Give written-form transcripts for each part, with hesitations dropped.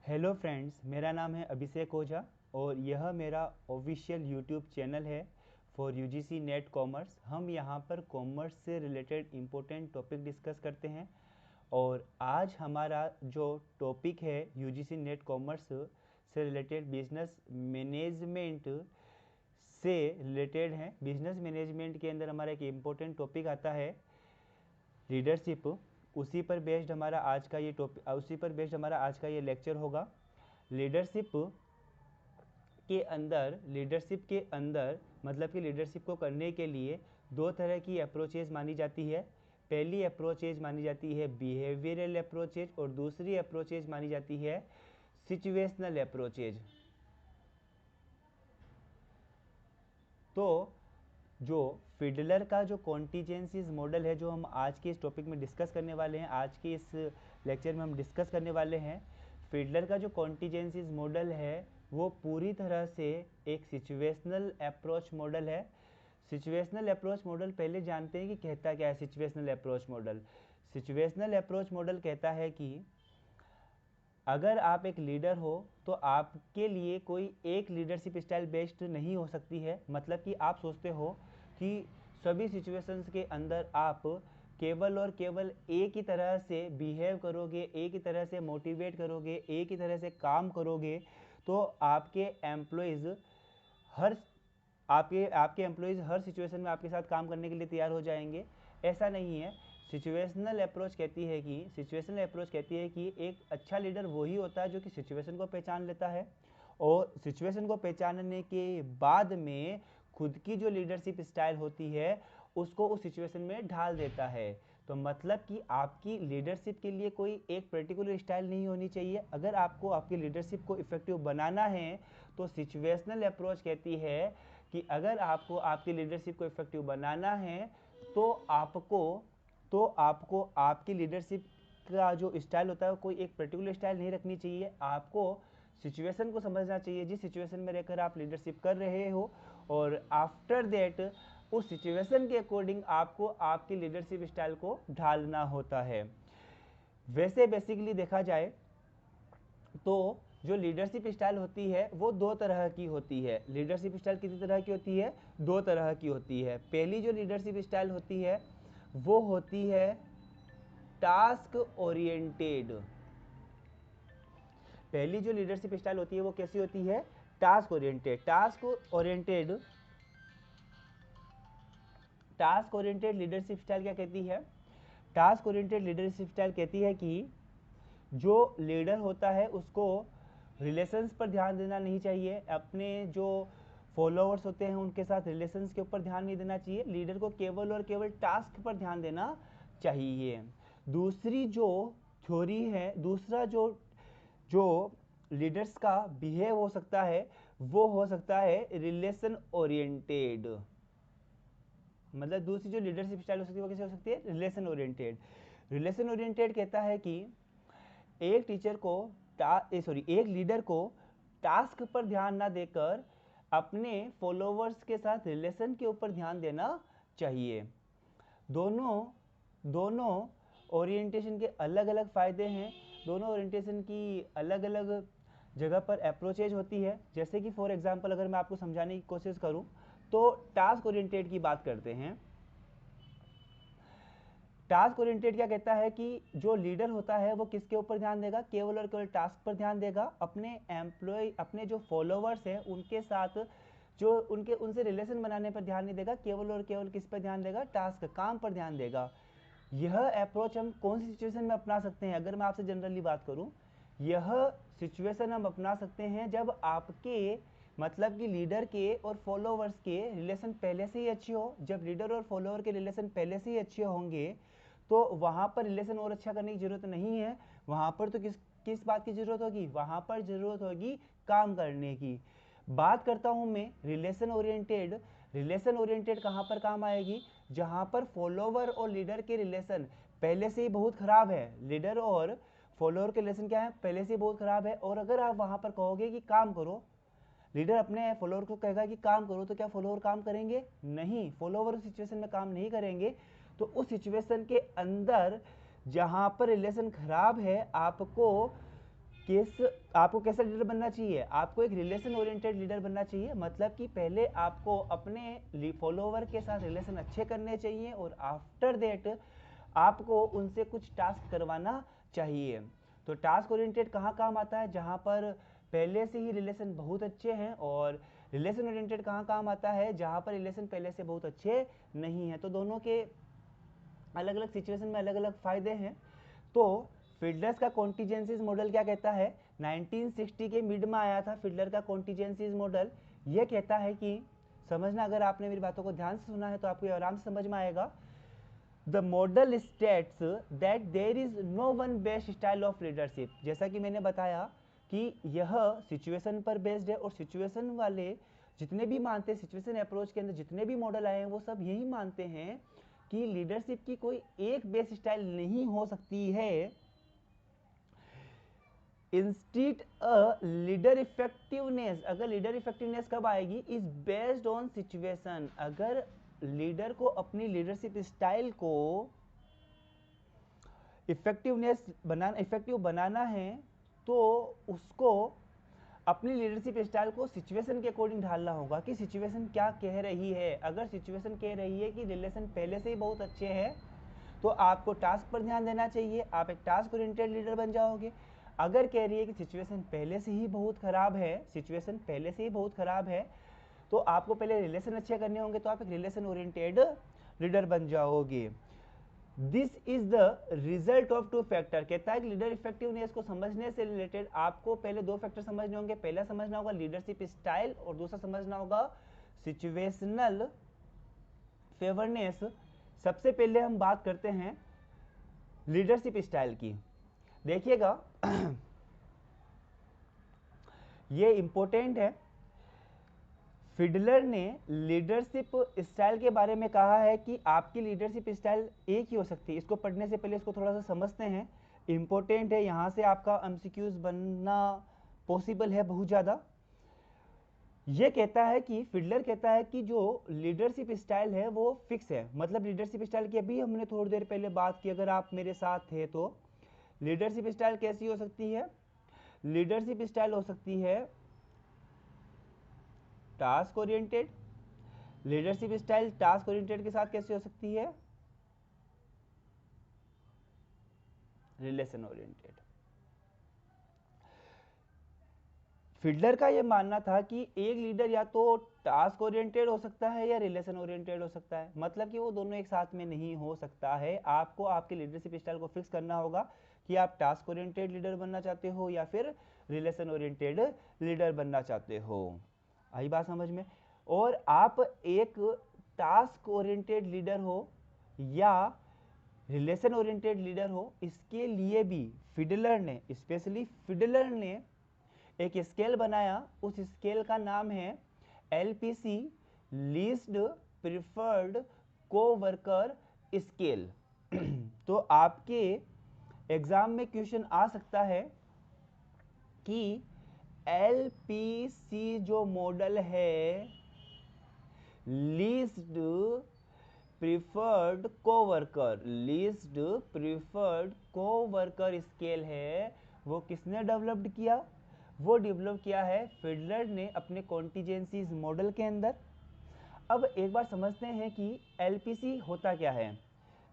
Hello friends, मेरा नाम है अभिषेक ओझा और यह मेरा ऑफिशियल यूट्यूब चैनल है फॉर यूजीसी नेट कॉमर्स। हम यहाँ पर कॉमर्स से रिलेटेड इम्पोर्टेंट टॉपिक डिस्कस करते हैं और आज हमारा जो टॉपिक है यूजीसी नेट कॉमर्स से रिलेटेड बिजनेस मैनेजमेंट से रिलेटेड है। बिजनेस मैनेजमेंट के अंदर हमारा एक इम्पोर्टेंट टॉपिक आता है लीडरशिप। उसी पर बेस्ड हमारा आज का ये लेक्चर होगा। लीडरशिप के अंदर मतलब कि लीडरशिप को करने के लिए दो तरह की अप्रोचेज मानी जाती है। पहली अप्रोचेज मानी जाती है बिहेवियरल अप्रोचेज और दूसरी अप्रोचेज मानी जाती है सिचुएशनल अप्रोचेज। तो जो फिडलर का जो कॉन्टीजेंसीज मॉडल है जो हम आज के इस टॉपिक में डिस्कस करने वाले हैं, आज के इस लेक्चर में हम डिस्कस करने वाले हैं। फिडलर का जो कॉन्टीजेंसीज मॉडल है वो पूरी तरह से एक सिचुएशनल अप्रोच मॉडल है। सिचुएशनल अप्रोच मॉडल पहले जानते हैं कि कहता क्या है। सिचुएशनल अप्रोच मॉडल कहता है कि अगर आप एक लीडर हो तो आपके लिए कोई एक लीडरशिप स्टाइल बेस्ड नहीं हो सकती है। मतलब कि आप सोचते हो कि सभी सिचुएशंस के अंदर आप केवल और केवल एक ही तरह से बिहेव करोगे, एक ही तरह से मोटिवेट करोगे, एक ही तरह से काम करोगे तो आपके एम्प्लॉयज़ हर आपके एम्प्लॉयज़ हर सिचुएशन में आपके साथ काम करने के लिए तैयार हो जाएंगे। ऐसा नहीं है। सिचुएशनल अप्रोच कहती है कि एक अच्छा लीडर वही होता है जो कि सिचुएशन को पहचान लेता है और सिचुएशन को पहचानने के बाद में खुद की जो लीडरशिप स्टाइल होती है उसको उस सिचुएशन में ढाल देता है। तो मतलब कि आपकी लीडरशिप के लिए कोई एक पर्टिकुलर स्टाइल नहीं होनी चाहिए। अगर आपको आपकी लीडरशिप को इफेक्टिव बनाना है तो सिचुएशनल अप्रोच कहती है कि अगर आपको आपकी लीडरशिप को इफेक्टिव बनाना है तो आपको आपकी लीडरशिप का जो स्टाइल होता है कोई एक पर्टिकुलर स्टाइल नहीं रखनी चाहिए। आपको सिचुएशन को समझना चाहिए जिस सिचुएशन में रहकर आप लीडरशिप कर रहे हो और आफ्टर दैट उस सिचुएशन के अकॉर्डिंग आपको आपकी लीडरशिप स्टाइल को ढालना होता है। वैसे बेसिकली देखा जाए तो जो लीडरशिप स्टाइल होती है वो दो तरह की होती है। लीडरशिप स्टाइल कितनी तरह की होती है? दो तरह की होती है। पहली जो लीडरशिप स्टाइल होती है वो होती है टास्क ओरिएंटेड। पहली जो लीडरशिप स्टाइल होती है वो कैसी होती है? Task oriented. Task oriented leadership style क्या कहती है? टास्क ओरिएंटेड लीडरशिप स्टाइल कहती है कि जो लीडर होता है उसको रिलेशंस पर ध्यान देना नहीं चाहिए। अपने जो फॉलोअर्स होते हैं उनके साथ रिलेशंस के ऊपर ध्यान नहीं देना चाहिए। लीडर को केवल और केवल टास्क पर ध्यान देना चाहिए। दूसरी जो थ्योरी है, दूसरा जो जो लीडर्स का बिहेव हो सकता है वो हो सकता है रिलेशन ओरिएंटेड। मतलब दूसरी जो लीडरशिप स्टाइल हो सकती है वो कैसे हो सकती है? रिलेशन ओरिएंटेड कहता है कि एक लीडर को टास्क पर ध्यान ना देकर अपने फॉलोवर्स के साथ रिलेशन के ऊपर ध्यान देना चाहिए। दोनों ओरिएंटेशन के अलग अलग फायदे हैं। दोनों ओरिएंटेशन की अलग अलग जगह पर अप्रोचेज होती है। जैसे कि फॉर एग्जांपल अगर मैं आपको समझाने की कोशिश करूं तो टास्क ओरिएंटेड की बात करते हैं। टास्क ओरिएंटेड क्या कहता है कि जो लीडर होता है वो किसके ऊपर ध्यान देगा? केवल और केवल टास्क पर ध्यान देगा। अपने जो फॉलोवर्स हैं उनके साथ जो उनसे रिलेशन बनाने पर ध्यान नहीं देगा। केवल और केवल किस पर ध्यान देगा? टास्क, काम पर ध्यान देगा। यह अप्रोच हम कौन सी सिचुएशन में अपना सकते हैं? अगर मैं आपसे जनरली बात करूं, यह सिचुएशन हम अपना सकते हैं जब आपके मतलब कि लीडर के और फॉलोवर्स के रिलेशन पहले से ही अच्छे हो। जब लीडर और फॉलोअर के रिलेशन पहले से ही अच्छे होंगे तो वहां पर रिलेशन और अच्छा करने की जरूरत नहीं है। वहां पर तो किस बात की जरूरत होगी? वहां पर जरूरत होगी काम करने की। बात करता हूं मैं रिलेशन ओरिएंटेड कहां पर काम आएगी? जहां पर फॉलोवर और लीडर के रिलेशन पहले से ही बहुत खराब है। लीडर और फॉलोअर के रिलेशन क्या है? पहले से ही बहुत खराब है। और अगर आप वहां पर कहोगे कि काम करो, लीडर अपने फॉलोअर को कहेगा कि काम करो, तो क्या फॉलोअर काम करेंगे? नहीं, फॉलोअर उस सिचुएशन में काम नहीं करेंगे। तो उस सिचुएशन के अंदर जहां पर रिलेशन खराब है आपको आपको कैसा लीडर बनना चाहिए? आपको एक रिलेशन ओरिएंटेड लीडर बनना चाहिए, मतलब कि पहले आपको अपने फॉलोवर के साथ रिलेशन अच्छे करने चाहिए और आफ्टर दैट आपको उनसे कुछ टास्क करवाना चाहिए। तो टास्क ओरिएंटेड कहाँ काम आता है? जहाँ पर पहले से ही रिलेशन बहुत अच्छे हैं। और रिलेशन ओरिएंटेड कहाँ काम आता है? जहाँ पर रिलेशन पहले से बहुत अच्छे नहीं हैं। तो दोनों के अलग अलग सिचुएशन में अलग अलग फायदे हैं। तो फिडलर्स का कॉन्टीजेंसीज मॉडल क्या कहता है? 1960 के मिड में आया था फिडलर का कॉन्टीजेंसीज मॉडल। ये कहता है कि, समझना, अगर आपने मेरी बातों को ध्यान से सुना है तो आपको आराम से समझ में आएगा। The model states that there is no one best style of leadership. जैसा कि मैंने बताया कि यह सिचुएशन पर बेस्ड है और सिचुएशन वाले जितने भी मानते हैं, सिचुएशन अप्रोच के अंदर जितने भी मॉडल आए हैं वो सब यही मानते हैं कि लीडरशिप की कोई एक बेस्ट स्टाइल नहीं हो सकती है। इंस्टीट लीडर इफेक्टिवनेस, अगर लीडर इफेक्टिवनेस कब आएगी? Is based on situation. अगर लीडर को अपनी लीडरशिप स्टाइल को इफेक्टिव बनाना है तो उसको अपनी लीडरशिप स्टाइल को सिचुएशन के अकॉर्डिंग ढालना होगा कि सिचुएशन क्या कह रही है। अगर सिचुएशन कह रही है कि रिलेशन पहले से ही बहुत अच्छे हैं तो आपको टास्क पर ध्यान देना चाहिए, आप एक टास्क ओरिएंटेड लीडर बन जाओगे। अगर कह रही है कि सिचुएशन पहले से ही बहुत खराब है, तो आपको पहले रिलेशन अच्छे करने होंगे, तो आप एक रिलेशन ओरिएंटेड लीडर बन जाओगे। This is the result of two factor. कहता है कि लीडर इफेक्टिवनेस को समझने से रिलेटेड आपको पहले दो फैक्टर समझने होंगे। पहला समझना होगा लीडरशिप स्टाइल और दूसरा समझना होगा सिचुएशनल फेवरनेस। सबसे पहले हम बात करते हैं लीडरशिप स्टाइल की। देखिएगा ये इंपॉर्टेंट है। फिडलर ने लीडरशिप स्टाइल के बारे में कहा है कि आपकी लीडरशिप स्टाइल एक ही हो सकती है। इसको पढ़ने से पहले इसको थोड़ा सा समझते हैं, इंपॉर्टेंट है। यहाँ से आपका एमसीक्यूज बनना पॉसिबल है बहुत ज़्यादा। ये कहता है कि फिडलर कहता है कि जो लीडरशिप स्टाइल है वो फिक्स है। मतलब लीडरशिप स्टाइल की अभी हमने थोड़ी देर पहले बात की, अगर आप मेरे साथ थे तो। लीडरशिप स्टाइल कैसी हो सकती है? लीडरशिप स्टाइल हो सकती है task oriented. Leadership style task oriented के साथ कैसे हो सकती है? Relation oriented. फिडलर का यह मानना था कि एक लीडर या तो टास्क ओरिएंटेड हो सकता है या रिलेशन ओरिएंटेड हो सकता है, मतलब कि वो दोनों एक साथ में नहीं हो सकता है। आपको आपके लीडरशिप स्टाइल को फिक्स करना होगा कि आप टास्क ओरिएंटेड लीडर बनना चाहते हो या फिर रिलेशन ओरिएंटेड लीडर बनना चाहते हो। आई बात समझ में? और आप एक टास्क ओरिएंटेड लीडर हो या रिलेशन ओरिएंटेड लीडर हो, इसके लिए भी स्पेशली फिडलर ने एक स्केल बनाया। उस स्केल का नाम है LPC, least preferred co-worker scale. तो आपके एग्जाम में क्वेश्चन आ सकता है कि LPC जो मॉडल है, लीस्ट प्रिफर्ड कोवर्कर स्केल है, वो किसने डेवलप्ड किया? वो डेवलप किया है फिडलर ने अपने कॉन्टीजेंसीज मॉडल के अंदर। अब एक बार समझते हैं कि LPC होता क्या है।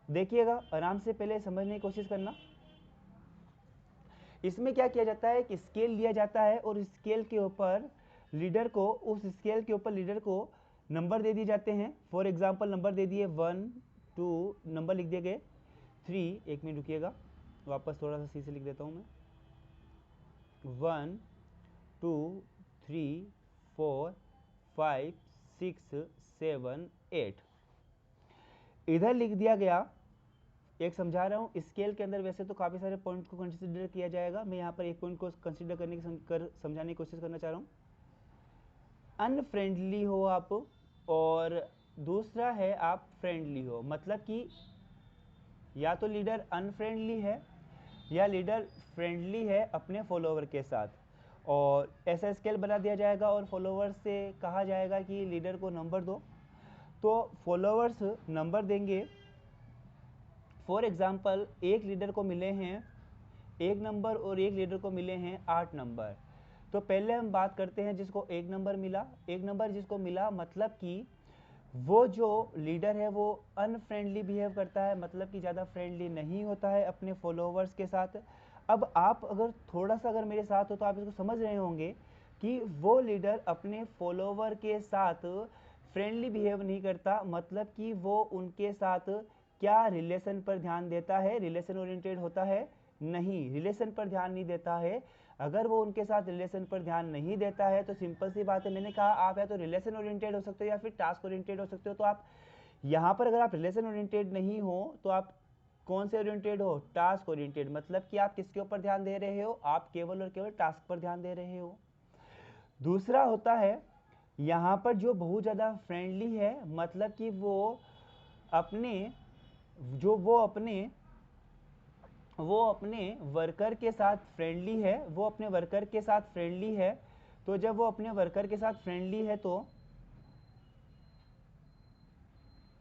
देखिएगा आराम से, पहले समझने की कोशिश करना। इसमें क्या किया जाता है कि स्केल लिया जाता है और स्केल के ऊपर लीडर को नंबर दे दिए जाते हैं। फॉर एग्जांपल नंबर दे दिए 1 2, नंबर लिख दिए गए 3। एक मिनट रुकिएगा, वापस थोड़ा सा सी से लिख देता हूं मैं। 1 2 3 4 5 6 7 8 इधर लिख दिया गया। एक समझा रहा हूँ, स्केल के अंदर वैसे तो काफ़ी सारे पॉइंट को कंसिडर किया जाएगा, मैं यहाँ पर एक पॉइंट को कंसिडर करने की समझाने की कोशिश करना चाह रहा हूँ। अनफ्रेंडली हो आप, और दूसरा है आप फ्रेंडली हो। मतलब कि या तो लीडर अनफ्रेंडली है या लीडर फ्रेंडली है अपने फॉलोवर के साथ, और ऐसा स्केल बना दिया जाएगा और फॉलोवर्स से कहा जाएगा कि लीडर को नंबर दो। तो फॉलोवर्स नंबर देंगे। फॉर एग्जाम्पल एक लीडर को मिले हैं एक नंबर और एक लीडर को मिले हैं 8 नंबर। तो पहले हम बात करते हैं जिसको एक नंबर मिला। एक नंबर जिसको मिला मतलब कि वो जो लीडर है वो अनफ्रेंडली बिहेव करता है, मतलब कि ज़्यादा फ्रेंडली नहीं होता है अपने फॉलोवर्स के साथ। अब आप अगर थोड़ा सा अगर मेरे साथ हो तो आप इसको समझ रहे होंगे कि वो लीडर अपने फॉलोवर के साथ फ्रेंडली बिहेव नहीं करता, मतलब कि वो उनके साथ क्या रिलेशन पर ध्यान देता है, रिलेशन ओरिएंटेड होता है? नहीं, रिलेशन पर ध्यान नहीं देता है। अगर वो उनके साथ रिलेशन पर ध्यान नहीं देता है तो सिंपल सी बात है, मैंने कहा आप या तो रिलेशन ओरिएंटेड हो सकते हो या फिर टास्क ओरिएंटेड हो सकते हो। तो आप यहाँ पर अगर आप रिलेशन ओरिएंटेड नहीं हो तो आप कौन से ओरिएंटेड हो? Task oriented. मतलब कि आप किसके ऊपर ध्यान दे रहे हो? आप केवल और केवल टास्क पर ध्यान दे रहे हो। दूसरा होता है यहाँ पर जो बहुत ज़्यादा फ्रेंडली है, मतलब कि वो अपने वर्कर के साथ फ्रेंडली है, वो अपने वर्कर के साथ फ्रेंडली है। तो जब वो अपने वर्कर के साथ फ्रेंडली है तो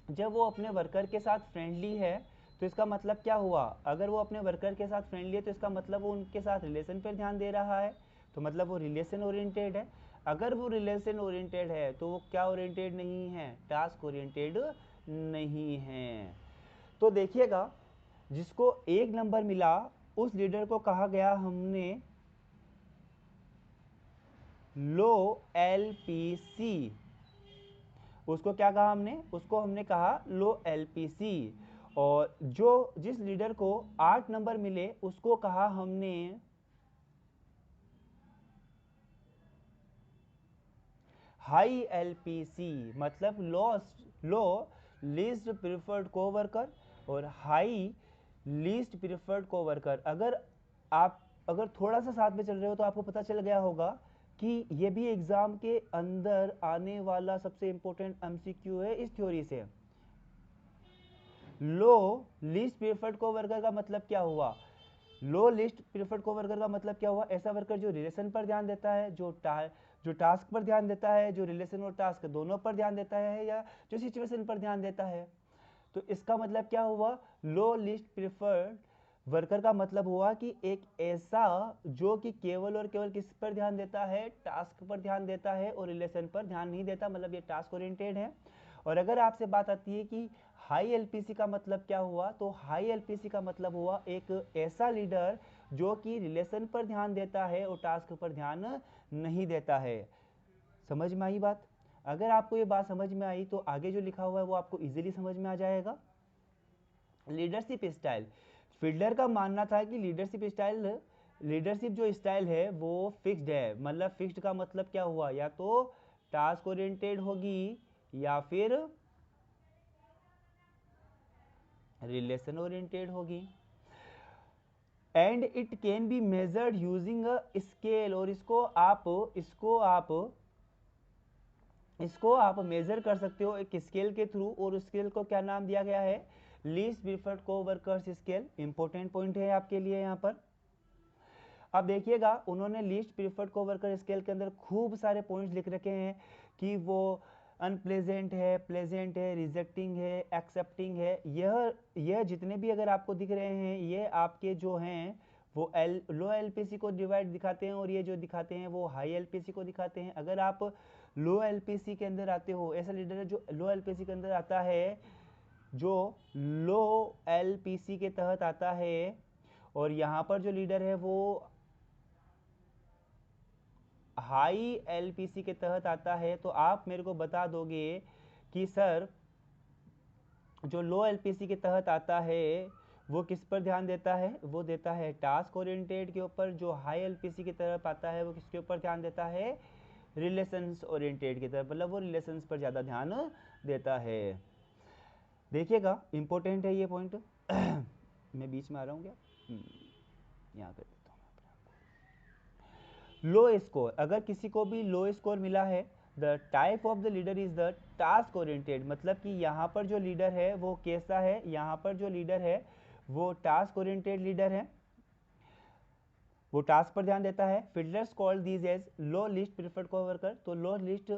जब वो अपने वर्कर के साथ फ्रेंडली है तो इसका मतलब क्या हुआ? अगर वो अपने वर्कर के साथ फ्रेंडली है तो इसका मतलब वो उनके साथ रिलेशन पर ध्यान दे रहा है, तो मतलब वो रिलेशन ओरिएंटेड है। अगर वो रिलेशन ओरिएंटेड है तो वो क्या ओरिएंटेड नहीं है? टास्क ओरिएंटेड नहीं है। तो देखिएगा, जिसको एक नंबर मिला उस लीडर को कहा गया हमने लो एलपीसी। उसको क्या कहा हमने? उसको हमने कहा लो एलपीसी। और जिस लीडर को 8 नंबर मिले उसको कहा हमने हाई एलपीसी, मतलब लो लीस्ट प्रिफर्ड कोवर्कर और हाई लीस्ट प्रिफर्ड कोवर्कर। अगर थोड़ा सा साथ में चल रहे हो तो आपको पता चल गया होगा कि ये भी एग्जाम के अंदर आने वाला सबसे इंपॉर्टेंट एमसीक्यू है इस थ्योरी से। लो लीस्ट प्रिफर्ड कोवर्कर का मतलब क्या हुआ? लो लिस्ट प्रिफर्ड कोवर्कर का मतलब क्या हुआ? ऐसा वर्कर जो रिलेशन पर ध्यान देता है, जो टास्क पर ध्यान देता है, जो रिलेशन और टास्क दोनों पर ध्यान देता है, या जो सिचुएशन पर ध्यान देता है। तो इसका मतलब क्या हुआ? लो लिस्ट प्रिफर्ड वर्कर का मतलब हुआ कि एक ऐसा जो कि केवल और केवल किस पर ध्यान देता है? टास्क पर ध्यान देता है और रिलेशन पर ध्यान नहीं देता, मतलब ये टास्क ओरिएंटेड है। और अगर आपसे बात आती है कि हाई एलपीसी का मतलब क्या हुआ, तो हाई एलपीसी का मतलब हुआ एक ऐसा लीडर जो कि रिलेशन पर ध्यान देता है और टास्क पर ध्यान नहीं देता है। समझ में आई बात? अगर आपको ये बात समझ में आई तो आगे जो लिखा हुआ है वो आपको इजीली समझ में आ जाएगा। Leadership style. फील्डर का मानना था कि लीडरशिप जो स्टाइल है वो फिक्स्ड है। मतलब फिक्स्ड का मतलब क्या हुआ? या तो टास्क ओरिएंटेड होगी या फिर रिलेशन ओरिएंटेड होगी। And it can be measured using a scale. और इसको आप मेजर कर सकते हो एक स्केल के थ्रू, और उस स्केल को क्या नाम दिया गया है? Least preferred coworkers scale. Important point है आपके लिए यहाँ पर। अब देखिएगा, उन्होंने लीस्ट प्रिफर्ड कोवर्कर स्केल के अंदर खूब सारे पॉइंट्स लिख रखे हैं कि वो अनप्लेजेंट है, प्लेजेंट है, रिजेक्टिंग है, एक्सेप्टिंग है। यह जितने भी अगर आपको दिख रहे हैं ये आपके जो हैं वो लो एलपीसी को डिवाइड दिखाते हैं, और ये जो दिखाते हैं वो हाई एलपीसी को दिखाते हैं। अगर आप लो एलपीसी के अंदर आते हो, ऐसा लीडर है जो लो एलपीसी के अंदर आता है, जो लो एलपीसी के तहत आता है, और यहाँ पर जो लीडर है वो हाई एलपीसी के तहत आता है, तो आप मेरे को बता दोगे कि सर जो लो एलपीसी के तहत आता है वो किस पर ध्यान देता है? वो देता है टास्क ओरिएंटेड के ऊपर। जो हाई एलपीसी की तरफ आता है वो किसके ऊपर ध्यान देता है? रिलेशंस ओरिएंटेड की तरफ, मतलब वो रिलेशंस पर ज़्यादा ध्यान देता है। देखिएगा, इंपॉर्टेंट है ये पॉइंट। मैं बीच में आ रहा हूँ क्या? यहाँ कर देता हूँ। लो स्कोर, अगर किसी को भी लो स्कोर मिला है, the type of the leader is the task oriented. मतलब कि यहाँ पर जो लीडर है वो कैसा है? यहाँ पर जो लीडर है वो टास्क ओरिएंटेड लीडर है, वो टास्क पर ध्यान देता है। Fiedler's call these as low least preferred coworker. तो लो लिस्ट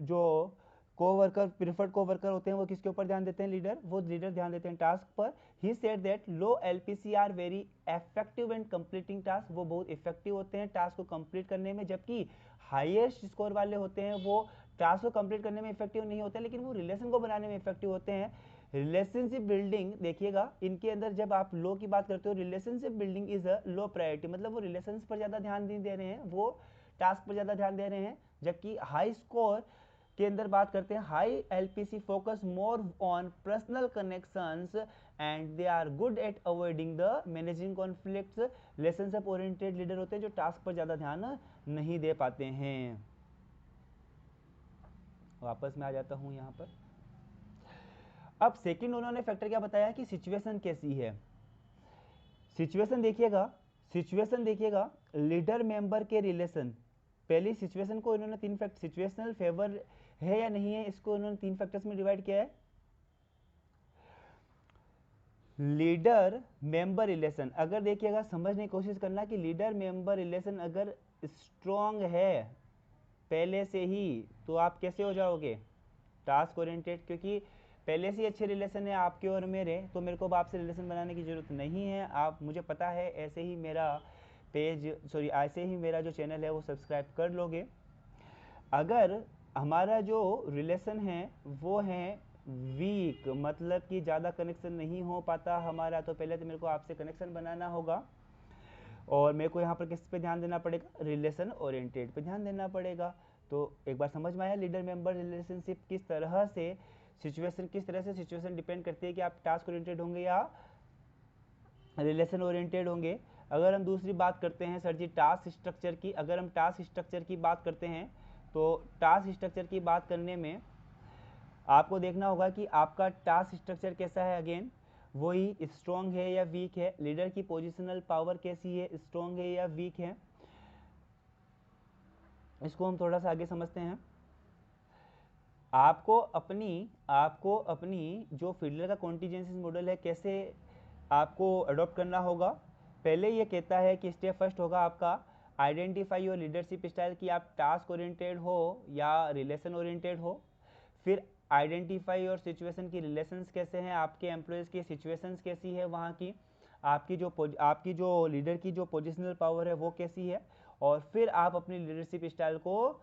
जो कोवर्कर, प्रिफर्ड कोवर्कर होते हैं, वो किसके ऊपर ध्यान देते हैं? लीडर, वो लीडर ध्यान देते हैं टास्क पर। He said that low LPC are very effective in completing task, वो बहुत इफेक्टिव होते हैं टास्क को कंप्लीट करने में, जबकि हाईएस्ट स्कोर वाले होते हैं वो टास्क को कंप्लीट करने में इफेक्टिव नहीं होते, लेकिन वो रिलेशन को बनाने में इफेक्टिव होते हैं। रिलेशनशिप बिल्डिंग देखिएगा, इनके अंदर जब आप लो की बात करते हो, relationship building is a low priority, मतलब वो रिलेशन पर ज़्यादा ध्यान नहीं दे रहे हैं, वो टास्क पर ज़्यादा ध्यान दे रहे हैं। जबकि हाई स्कोर के अंदर बात करते हैं, high LPC focus more on personal connections and they are good at avoiding the managing conflicts. Relationship oriented leader होते हैं जो टास्क पर ज़्यादा ध्यान नहीं दे पाते हैं। वापस में आ जाता हूं यहां पर। अब सेकंड उन्होंने फैक्टर क्या बताया कि सिचुएशन कैसी है। सिचुएशन देखिएगा, सिचुएशन देखिएगा, लीडर मेंबर के रिलेशन, पहली सिचुएशन को इन्होंने तीन फैक्टर, सिचुएशनल फेवर है या नहीं है, इसको इन्होंने तीन फैक्टर्स में डिवाइड किया है। लीडर मेंबर रिलेशन, अगर देखिएगा समझने की कोशिश करना कि लीडर मेंबर रिलेशन अगर स्ट्रॉन्ग है पहले से ही, तो आप कैसे हो जाओगे? टास्क ओरिएंटेड, क्योंकि पहले से ही अच्छे रिलेशन है आपके और मेरे, तो मेरे को अब आपसे रिलेशन बनाने की ज़रूरत नहीं है। आप, मुझे पता है ऐसे ही मेरा पेज, सॉरी ऐसे ही मेरा जो चैनल है वो सब्सक्राइब कर लोगे। अगर हमारा जो रिलेशन है वो है वीक, मतलब कि ज़्यादा कनेक्शन नहीं हो पाता हमारा, तो पहले तो मेरे को आपसे कनेक्शन बनाना होगा, और मेरे को यहाँ पर किस पे ध्यान देना पड़ेगा? रिलेशन ओरिएंटेड पे ध्यान देना पड़ेगा। तो एक बार समझ में आया लीडर मेंबर रिलेशनशिप किस तरह से, सिचुएशन किस तरह से, सिचुएशन डिपेंड करती है कि आप टास्क ओरिएंटेड होंगे या रिलेशन ओरिएंटेड होंगे। अगर हम दूसरी बात करते हैं सर जी टास्क स्ट्रक्चर की, अगर हम टास्क स्ट्रक्चर की बात करते हैं, तो टास्क स्ट्रक्चर की बात करने में आपको देखना होगा कि आपका टास्क स्ट्रक्चर कैसा है। अगेन वही, स्ट्रॉन्ग है या वीक है, लीडर की पोजिशनल पावर कैसी है, स्ट्रॉन्ग है या वीक है, इसको हम थोड़ा सा आगे समझते हैं। आपको अपनी जो फील्डर का कॉन्टीजेंसी मॉडल है कैसे आपको अडॉप्ट करना होगा। पहले ये कहता है कि स्टेप फर्स्ट होगा आपका आइडेंटिफाई योर लीडरशिप स्टाइल, कि आप टास्क ओरिएंटेड हो या रिलेशन ओरिएंटेड हो। फिर आइडेंटिफाई योर सिचुएशन, की रिलेशंस कैसे हैं, आपके एम्प्लॉयज़ की सिचुएशंस कैसी है वहाँ की, आपकी जो लीडर की जो पोजिशनल पावर है वो कैसी है, और फिर आप अपनी लीडरशिप स्टाइल को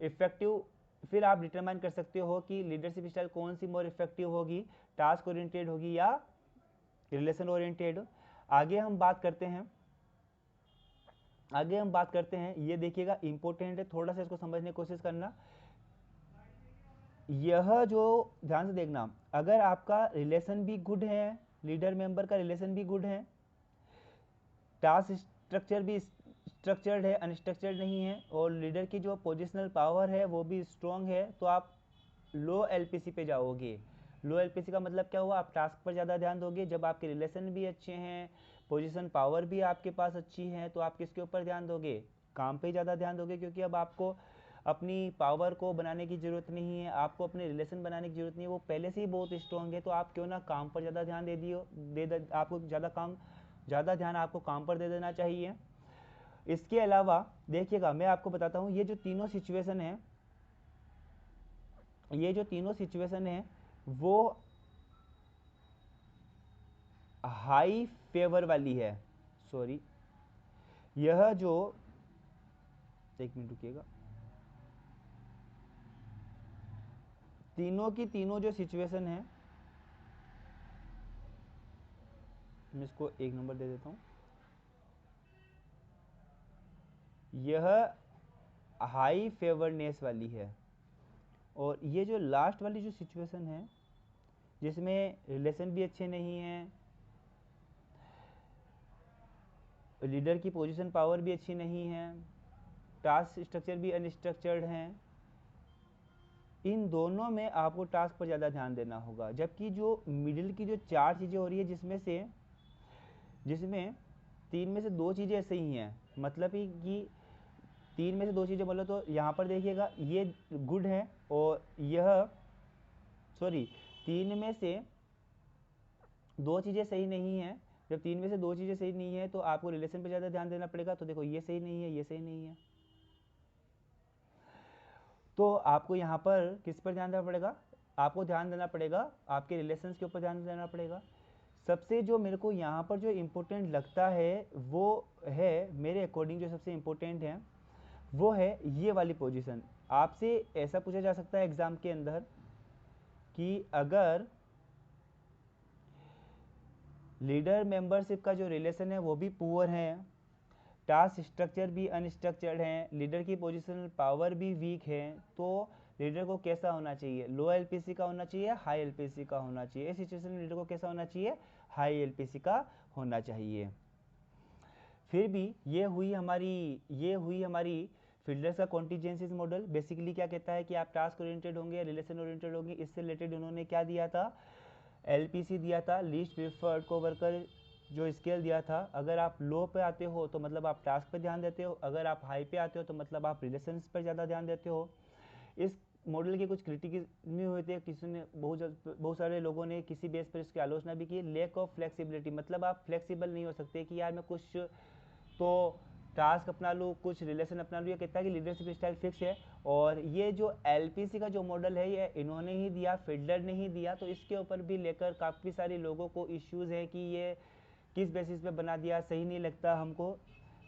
इफेक्टिव, फिर आप डिटरमाइन कर सकते हो कि लीडरशिप स्टाइल कौन सी मोर इफेक्टिव होगी, टास्क ओरिएंटेड होगी या रिलेशन ओरिएंटेड। आगे हम बात करते हैं, ये देखिएगा इंपॉर्टेंट है, थोड़ा सा इसको समझने की कोशिश करना। यह जो ध्यान से देखना, अगर आपका रिलेशन भी गुड है, लीडर मेंबर का रिलेशन भी गुड है, टास्क स्ट्रक्चर भी स्ट्रक्चर्ड है, अनस्ट्रक्चर्ड नहीं है, और लीडर की जो पोजिशनल पावर है वो भी स्ट्रॉन्ग है, तो आप लो एलपीसी पे जाओगे। लो एलपीसी का मतलब क्या हुआ? आप टास्क पर ज़्यादा ध्यान दोगे। जब आपके रिलेशन भी अच्छे हैं, पोजीशन पावर भी आपके पास अच्छी है, तो आप किसके ऊपर ध्यान दोगे? काम पे ज़्यादा ध्यान दोगे, क्योंकि अब आपको अपनी पावर को बनाने की ज़रूरत नहीं है, आपको अपने रिलेशन बनाने की ज़रूरत नहीं है, वो पहले से ही बहुत स्ट्रॉन्ग है, तो आप क्यों ना काम पर ज़्यादा ध्यान दे दियो, आपको ज़्यादा ध्यान आपको काम पर दे देना चाहिए। इसके अलावा देखिएगा, मैं आपको बताता हूँ, ये जो तीनों सिचुएशन है वो हाई फेवर वाली है। सॉरी, यह जो, एक मिनट रुकिएगा, तीनों की तीनों जो सिचुएशन है, मैं इसको एक नंबर दे देता हूँ, यह हाई फेवरनेस वाली है। और ये जो लास्ट वाली जो सिचुएशन है, जिसमें रिलेशन भी अच्छे नहीं हैं, लीडर की पोजीशन पावर भी अच्छी नहीं है, टास्क स्ट्रक्चर भी अनस्ट्रक्चर्ड हैं, इन दोनों में आपको टास्क पर ज़्यादा ध्यान देना होगा। जबकि जो मिडिल की जो चार चीज़ें हो रही है, जिसमें तीन में से दो चीज़ें ऐसे ही हैं, मतलब कि तीन में से दो चीज़ें बोलो, तो यहाँ पर देखिएगा ये गुड है, और यह, सॉरी, तीन में से दो चीज़ें सही नहीं है। जब तीन में से दो चीज़ें सही नहीं है, तो आपको रिलेशन पर ज़्यादा ध्यान देना पड़ेगा। तो देखो ये सही नहीं है, ये सही नहीं है, तो आपको यहाँ पर किस पर ध्यान देना पड़ेगा, आपको ध्यान देना पड़ेगा आपके रिलेशंस के ऊपर ध्यान देना पड़ेगा। सबसे जो मेरे को यहाँ पर जो इम्पोर्टेंट लगता है वो है, मेरे अकॉर्डिंग जो सबसे इम्पोर्टेंट है वो है ये वाली पोजीशन। आपसे ऐसा पूछा जा सकता है एग्ज़ाम के अंदर कि अगर लीडर मेंबरशिप का जो रिलेशन है वो भी पुअर है, टास्क स्ट्रक्चर भी अनस्ट्रक्चर्ड है, लीडर की पोजिशनल पावर भी वीक है, तो लीडर को कैसा होना चाहिए, लो एलपीसी का होना चाहिए, हाई एलपीसी का होना चाहिए। इस सिचुएशन में लीडर को कैसा होना चाहिए, हाई एलपीसी का होना चाहिए। फिर भी ये हुई हमारी फील्डर्स का कॉन्टीजेंसीज मॉडल। बेसिकली क्या कहता है कि आप टास्क ओरिएंटेड होंगे या रिलेशन ओरिएंटेड होंगे। इससे रिलेटेड उन्होंने क्या दिया था, एलपीसी दिया था, लीस्ट प्रिफर्ड कोवर्कर जो स्केल दिया था। अगर आप लो पे आते हो तो मतलब आप टास्क पे ध्यान देते हो, अगर आप हाई पे आते हो तो मतलब आप रिलेशंस पर ज़्यादा ध्यान देते हो। इस मॉडल के कुछ क्रिटिक नहीं हुए थे, किसी ने बहुत सारे लोगों ने किसी बेस पर इसकी आलोचना भी की। लैक ऑफ फ्लेक्सिबिलिटी, मतलब आप फ्लेक्सिबल नहीं हो सकते कि यार मैं कुछ तो टास्क अपना लूँ, कुछ रिलेशन अपना लूँ। ये कहता है कि लीडरशिप स्टाइल फिक्स है। और ये जो एलपीसी का जो मॉडल है ये इन्होंने ही दिया, फील्डर ने ही दिया। तो इसके ऊपर भी लेकर काफ़ी सारे लोगों को इश्यूज़ हैं कि ये किस बेसिस पे बना दिया, सही नहीं लगता हमको।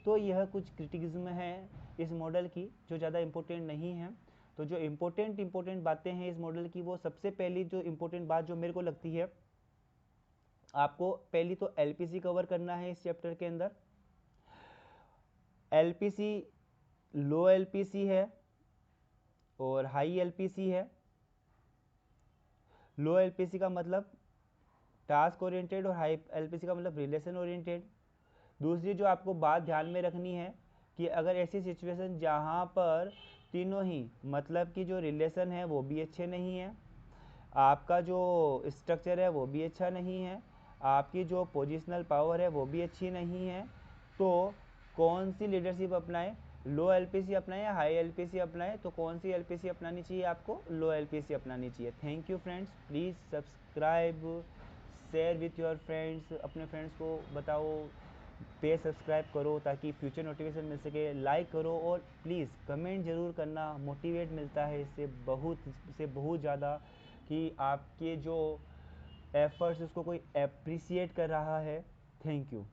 तो यह कुछ क्रिटिसिज्म है इस मॉडल की जो ज़्यादा इम्पोर्टेंट नहीं है। तो जो इम्पोर्टेंट बातें हैं इस मॉडल की, वो सबसे पहली जो इम्पोर्टेंट बात जो मेरे को लगती है, आपको पहली तो एलपीसी कवर करना है इस चैप्टर के अंदर। एलपीसी लो एलपीसी है और हाई एलपीसी है। लो एलपीसी का मतलब टास्क ओरिएंटेड और हाई एलपीसी का मतलब रिलेशन ओरिएंटेड। दूसरी जो आपको बात ध्यान में रखनी है कि अगर ऐसी सिचुएशन जहाँ पर तीनों ही मतलब कि जो रिलेशन है वो भी अच्छे नहीं है, आपका जो स्ट्रक्चर है वो भी अच्छा नहीं है, आपकी जो पोजिशनल पावर है वो भी अच्छी नहीं है, तो कौन सी लीडरशिप अपनाएं, लो एलपीसी अपनाएं या हाई एलपीसी अपनाएं। तो कौन सी एलपीसी अपनानी चाहिए, आपको लो एलपीसी अपनानी चाहिए। Thank you friends, please subscribe, share with your friends, अपने फ्रेंड्स को बताओ, पेज सब्सक्राइब करो ताकि फ्यूचर नोटिफिकेशन मिल सके, लाइक करो और प्लीज़ कमेंट ज़रूर करना, मोटिवेट मिलता है इससे बहुत ज़्यादा कि आपके जो एफर्ट्स उसको कोई अप्रिसिएट कर रहा है। Thank you.